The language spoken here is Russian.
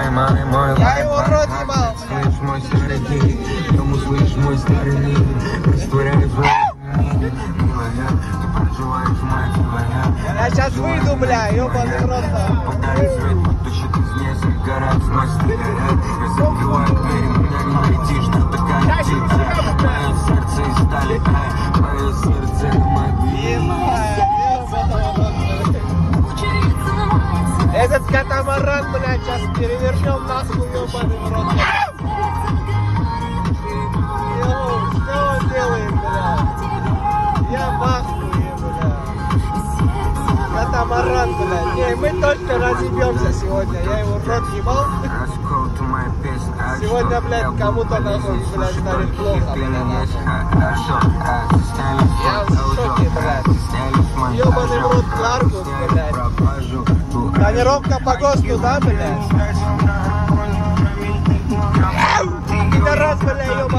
поймай мой лайф. Я его в рот ебал. Слышь мой старый гей, кому слышь мой старый мир, растворяй в ты проживаешь мать твоя. Я сейчас выйду, бля, ёбаный в рот. Подари свет, потушит из несколько раз мой стилярят. Я закрываю двери, меня не найти, что такая птица. Мое сердце из стали, мое сердце на могиле. Этот катамаран, блядь, сейчас перевернем нахуй, ёбаный в рот. Йоу, что он делает, блядь? Я в ахуе, блядь. Катамаран, блядь. Не, мы точно разъебемся сегодня. Я его в рот ебал. Сегодня, блядь, кому-то нахуй, блядь, станет плохо, блядь. Я в шоке, блядь. Ёбаный в рот Ларгус, блядь. Тренировка по ГОСТу, да, блядь? Пидорас, блядь, ёбаный.